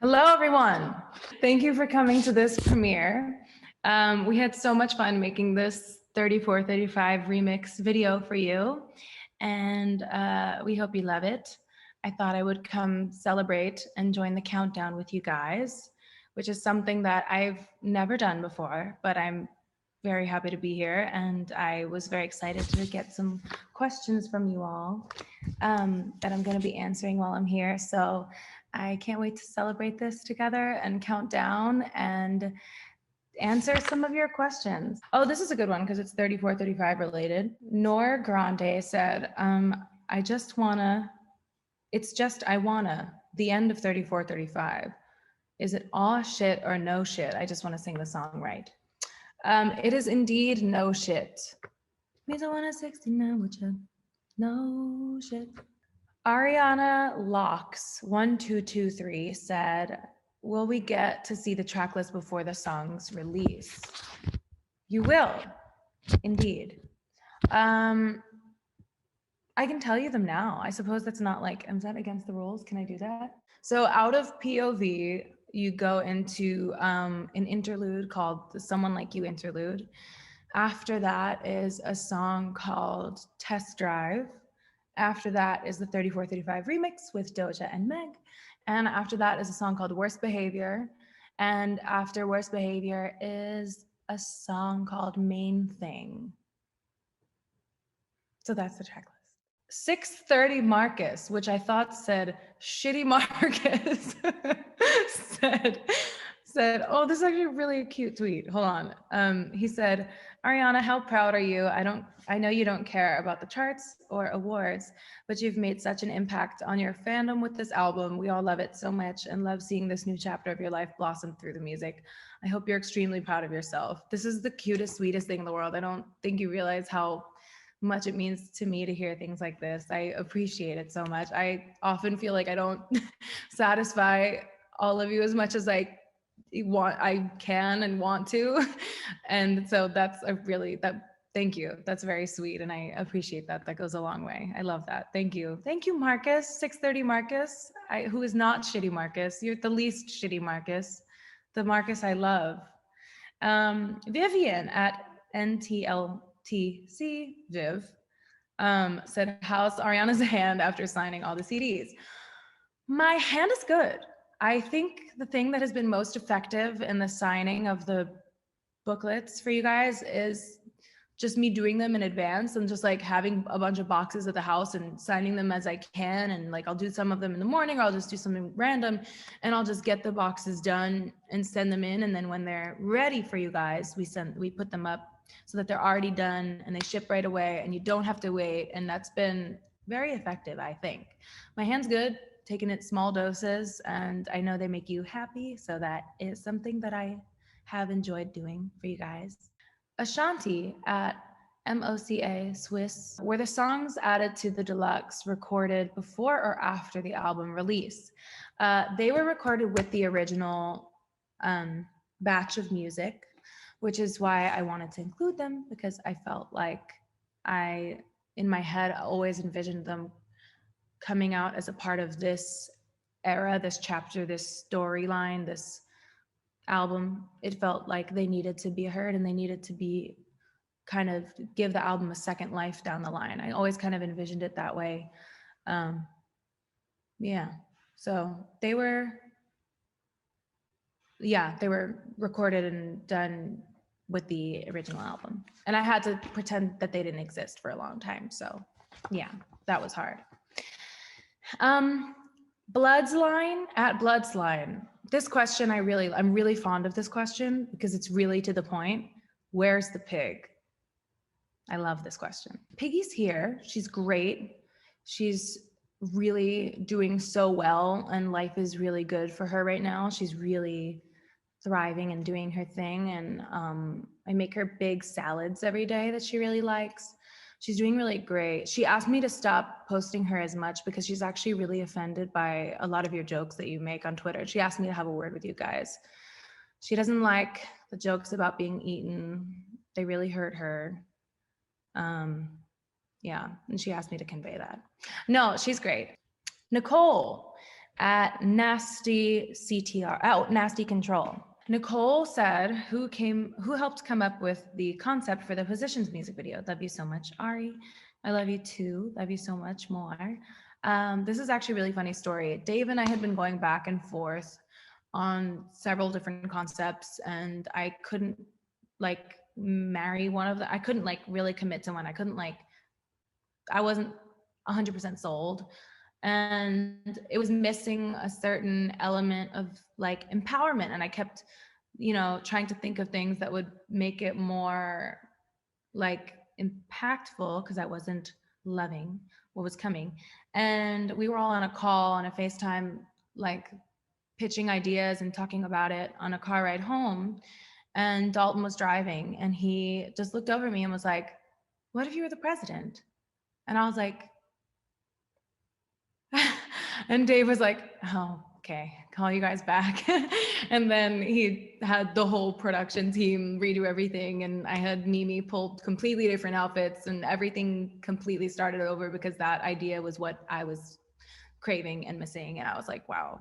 Hello, everyone. Thank you for coming to this premiere. We had so much fun making this 3435 remix video for you, and we hope you love it. I thought I would come celebrate and join the countdown with you guys, which is something that I've never done before, but I'm very happy to be here, and I was very excited to get some questions from you all that I'm going to be answering while I'm here. So I can't wait to celebrate this together and count down and answer some of your questions. Oh, this is a good one because it's 3435 related. Noir Grande said, I just wanna, it's just I wanna, the end of 3435. Is it aw shit or no shit? I just want to sing the song right. It is indeed no shit. Means I want a 69 with you. No shit. Ariana Locks 1223 said, will we get to see the track list before the song's release? You will, indeed. I can tell you them now. I suppose that's not like, is that against the rules? Can I do that? So out of POV, you go into an interlude called the Someone Like You interlude. After that is a song called Test Drive. After that is the 3435 remix with Doja and Meg. And after that is a song called Worst Behavior. And after Worst Behavior is a song called Main Thing. So that's the track list. 630 Marcus, which I thought said shitty Marcus, said, oh, this is actually a really cute tweet. Hold on. He said, Ariana, how proud are you? I know you don't care about the charts or awards, but you've made such an impact on your fandom with this album. We all love it so much and love seeing this new chapter of your life blossom through the music. I hope you're extremely proud of yourself. This is the cutest, sweetest thing in the world. I don't think you realize how much it means to me to hear things like this. I appreciate it so much. I often feel like I don't satisfy all of you as much as I can and want to. And so that's thank you. That's very sweet. And I appreciate that. That goes a long way. I love that. Thank you. Thank you, Marcus, 630 Marcus, who is not shitty Marcus. You're the least shitty Marcus, the Marcus I love. Vivian at NTLTC Viv said, how's Ariana's hand after signing all the CDs? My hand is good. I think the thing that has been most effective in the signing of the booklets for you guys is just me doing them in advance and just like having a bunch of boxes at the house and signing them as I can. And like, I'll do some of them in the morning, or I'll just do something random and I'll just get the boxes done and send them in. And then when they're ready for you guys, we put them up so that they're already done and they ship right away and you don't have to wait. And that's been very effective, I think. My hand's good, taking it small doses, and I know they make you happy. So that is something that I have enjoyed doing for you guys. Ashanti at MOCA Swiss, were the songs added to the deluxe recorded before or after the album release? They were recorded with the original batch of music, which is why I wanted to include them, because I felt like in my head, I always envisioned them coming out as a part of this era, this chapter, this storyline, this album. It felt like they needed to be heard and they needed to be kind of give the album a second life down the line. I always kind of envisioned it that way. Yeah, so they were recorded and done with the original album. And I had to pretend that they didn't exist for a long time. So yeah, that was hard. Bloodsline at Bloodsline. This question, I'm really fond of this question because it's really to the point. Where's the pig? I love this question. Piggy's here. She's great. She's really doing so well and life is really good for her right now. She's really thriving and doing her thing. And I make her big salads every day that she really likes. She's doing really great. She asked me to stop posting her as much because she's actually really offended by a lot of your jokes that you make on Twitter. She asked me to have a word with you guys. She doesn't like the jokes about being eaten. They really hurt her. Yeah, and she asked me to convey that. No, she's great. Nicole at nasty CTR, oh, nasty control. Nicole said, who helped come up with the concept for the Positions music video? Love you so much, Ari. I love you too. Love you so much more. This is actually a really funny story. Dave and I had been going back and forth on several different concepts, and I couldn't like marry one of them. I couldn't like really commit to one. I wasn't 100% sold. And it was missing a certain element of like empowerment. And I kept, trying to think of things that would make it more like impactful because I wasn't loving what was coming. And we were all on a call on a FaceTime, like pitching ideas and talking about it on a car ride home. And Dalton was driving and he just looked over at me and was like, "What if you were the president?" And I was like, and Dave was like, "Oh, okay, call you guys back." And then he had the whole production team redo everything. And I had Mimi pull completely different outfits and everything completely started over because that idea was what I was craving and missing. And I was like, wow,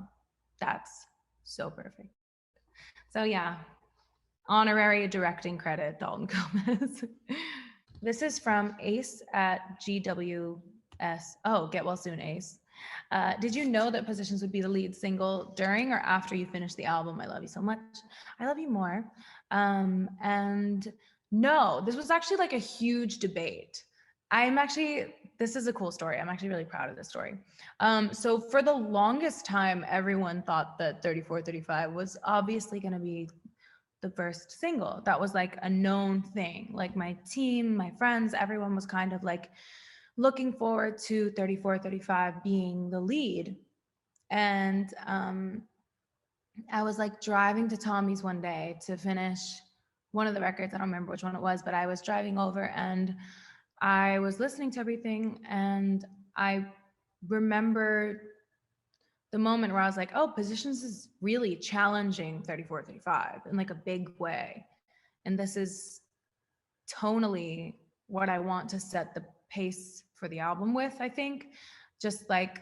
that's so perfect. So yeah, honorary directing credit, Dalton Gomez. This is from Ace at GWS. Oh, get well soon, Ace. Did you know that Positions would be the lead single during or after you finished the album? I love you so much. I love you more. And no, this was actually like a huge debate. This is a cool story. I'm actually really proud of this story. So for the longest time, everyone thought that 3435 was obviously going to be the first single. That was like a known thing. Like my team, my friends, everyone was kind of like looking forward to 3435 being the lead. And I was like driving to Tommy's one day to finish one of the records. I don't remember which one it was, but I was driving over and I was listening to everything and I remember the moment where I was like, oh, Positions is really challenging 3435 in like a big way. And this is tonally what I want to set the pace for the album with, I think. Just like,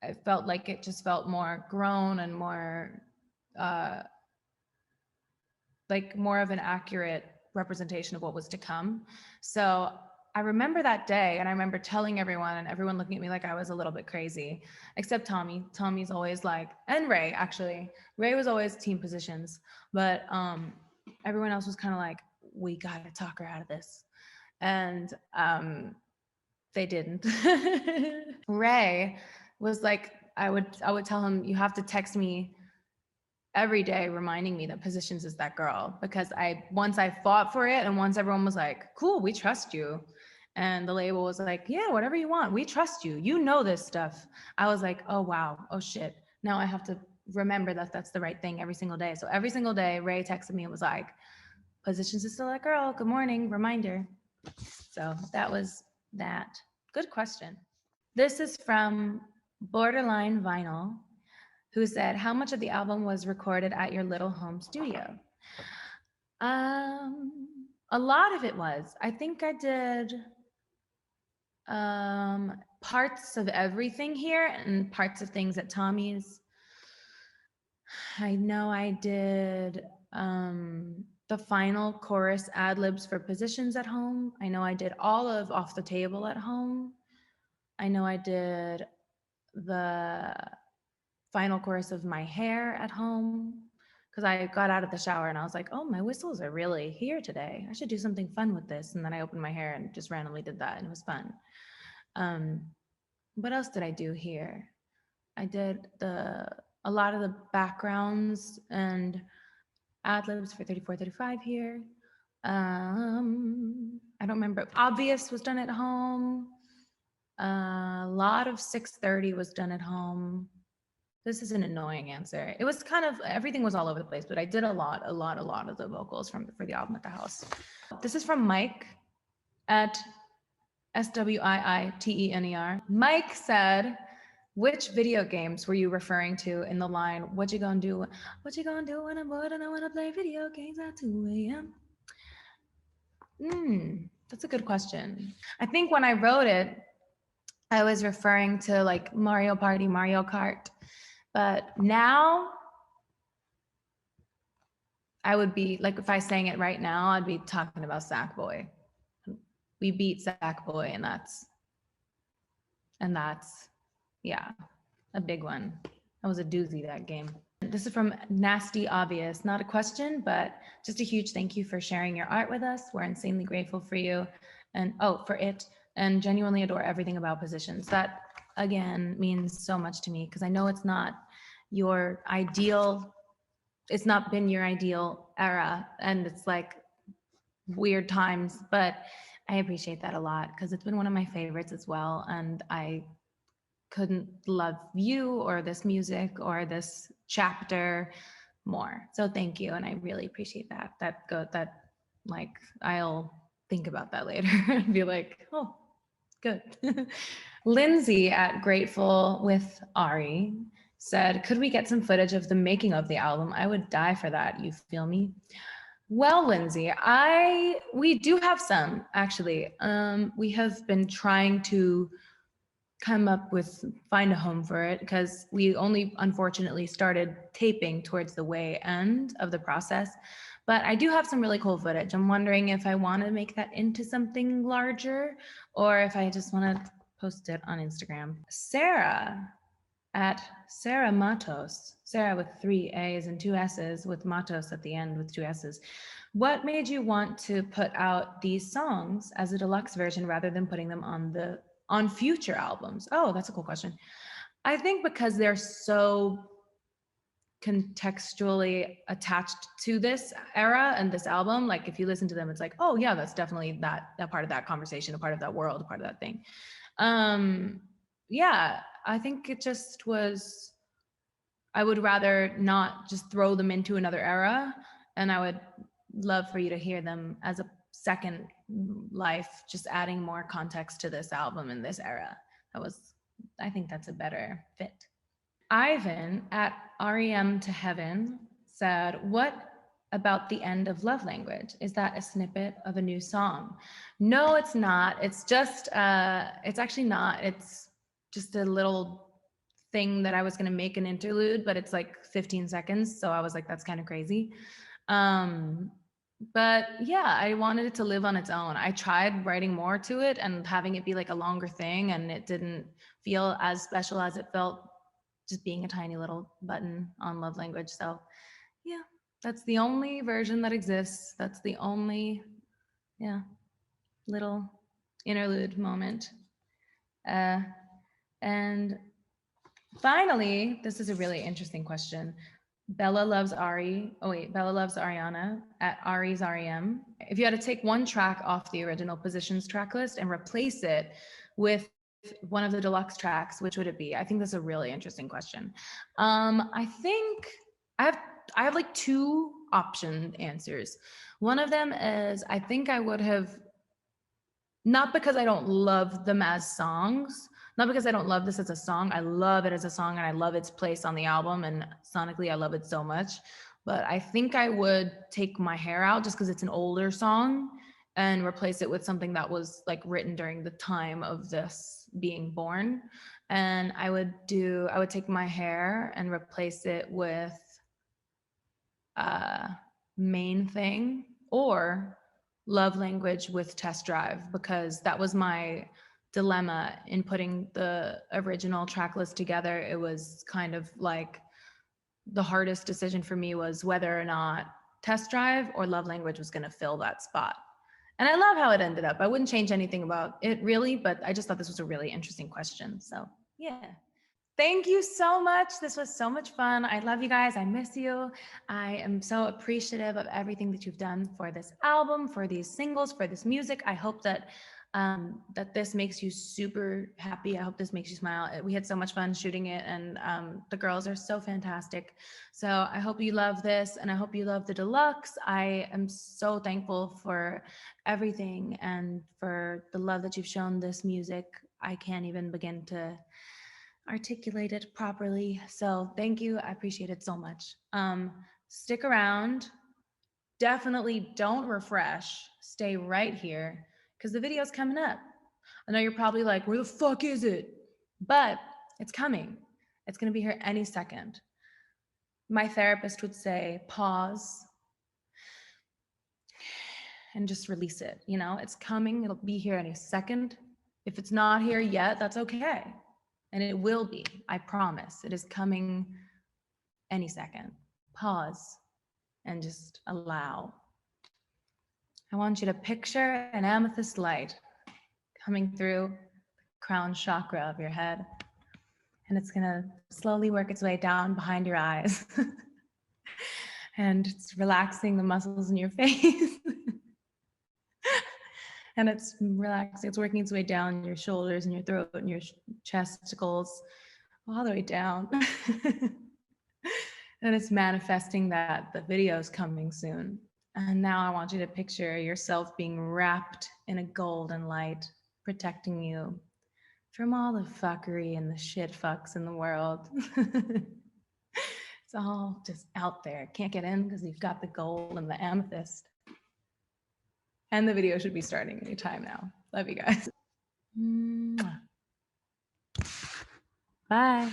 I felt like it just felt more grown and more, like more of an accurate representation of what was to come. So I remember that day and I remember telling everyone and everyone looking at me like I was a little bit crazy, except Tommy. Tommy's always like, and Ray actually. Ray was always team Positions, but everyone else was kind of like, we got to talk her out of this. And they didn't. Ray was like, I would tell him, you have to text me every day reminding me that Positions is that girl, because once I fought for it and once everyone was like, cool, we trust you. And the label was like, yeah, whatever you want. We trust you. You know this stuff. I was like, oh, wow. Oh, shit. Now I have to remember that that's the right thing every single day. So every single day, Ray texted me and was like, Positions is still that girl. Good morning. Reminder. So that was that. Good question. This is from Borderline Vinyl, who said, how much of the album was recorded at your little home studio? A lot of it was. I think I did parts of everything here and parts of things at Tommy's. I know I did the final chorus ad-libs for Positions at home. I know I did all of Off the Table at home. I know I did the final chorus of My Hair at home because I got out of the shower and I was like, oh, my whistles are really here today. I should do something fun with this. And then I opened my hair and just randomly did that and it was fun. What else did I do here? I did a lot of the backgrounds and ad-libs for 3435 here. I don't remember. Obvious was done at home. A lot of 630 was done at home. This is an annoying answer. It was kind of, everything was all over the place, but I did a lot of the vocals for the album at the house. This is from Mike at SWIITENER. Mike said, which video games were you referring to in the line, what you gonna do? What you gonna do when I'm bored and I wanna play video games at 2 a.m.? That's a good question. I think when I wrote it, I was referring to like Mario Party, Mario Kart, But now I would be like, if I sang it right now, I'd be talking about Sackboy. We beat Sackboy, and that's, yeah, a big one. That was a doozy, that game. This is from Nasty Obvious. Not a question, but just a huge thank you for sharing your art with us. We're insanely grateful for you and for it, and genuinely adore everything about Positions. That again means so much to me because I know it's not your ideal, it's not been your ideal era, and it's like weird times, but I appreciate that a lot because it's been one of my favorites as well. And I couldn't love you or this music or this chapter more. So thank you. And I really appreciate that. That like, I'll think about that later and be like, oh, good. Lindsay at Grateful with Ari said, could we get some footage of the making of the album? I would die for that. You feel me? Well, Lindsay, we do have some actually. We have been trying to find a home for it because we only unfortunately started taping towards the way end of the process. But I do have some really cool footage. I'm wondering if I want to make that into something larger or if I just want to post it on Instagram. Sarah at Sarah Matos, Sarah with 3 A's and 2 S's with Matos at the end with 2 S's. What made you want to put out these songs as a deluxe version rather than putting them on future albums? Oh, that's a cool question. I think because they're so contextually attached to this era and this album. Like if you listen to them, it's like, oh yeah, that's definitely that part of that conversation, a part of that world, a part of that thing. Yeah, I think it just was, I would rather not just throw them into another era, and I would love for you to hear them as a second life, just adding more context to this album in this era. I think that's a better fit. Ivan at REM to Heaven said, what about the end of Love Language? Is that a snippet of a new song? No, it's not. It's just, it's actually not. It's just a little thing that I was going to make an interlude, but it's like 15 seconds. So I was like, that's kind of crazy. But yeah, I wanted it to live on its own. I tried writing more to it and having it be like a longer thing, and it didn't feel as special as it felt just being a tiny little button on Love Language. So yeah, that's the only version that exists. That's the only, yeah, little interlude moment. And finally, this is a really interesting question. Bella loves Ariana at Ari's REM. If you had to take one track off the original Positions track list and replace it with one of the deluxe tracks, which would it be? I think that's a really interesting question. I think I have like two option answers. One of them is I think I would have, not because I don't love them as songs, not because I don't love this as a song. I love it as a song and I love its place on the album, and sonically I love it so much. But I think I would take My Hair Out just because it's an older song and replace it with something that was like written during the time of this being born. And I would take My Hair and replace it with Main Thing or Love Language with Test Drive, because that was my dilemma in putting the original track list together. It was kind of like the hardest decision for me was whether or not Test Drive or Love Language was going to fill that spot. And I love how it ended up. I wouldn't change anything about it really, but I just thought this was a really interesting question. So yeah. Thank you so much. This was so much fun. I love you guys. I miss you. I am so appreciative of everything that you've done for this album, for these singles, for this music. I hope that that this makes you super happy. I hope this makes you smile. We had so much fun shooting it, and the girls are so fantastic. So I hope you love this, and I hope you love the deluxe. I am so thankful for everything and for the love that you've shown this music. I can't even begin to articulate it properly. So thank you. I appreciate it so much. Stick around. Definitely don't refresh. Stay right here because the video's coming up. I know you're probably like, where the fuck is it? But it's coming. It's going to be here any second. My therapist would say, pause and just release it. You know, it's coming. It'll be here any second. If it's not here yet, that's okay. And it will be, I promise. It is coming any second. Pause and just allow. I want you to picture an amethyst light coming through the crown chakra of your head. And it's gonna slowly work its way down behind your eyes. And it's relaxing the muscles in your face. And it's relaxing, it's working its way down your shoulders and your throat and your chesticles, all the way down. And it's manifesting that the video is coming soon. And now I want you to picture yourself being wrapped in a golden light, protecting you from all the fuckery and the shit fucks in the world. It's all just out there. Can't get in because you've got the gold and the amethyst. And the video should be starting any time now. Love you guys. Bye.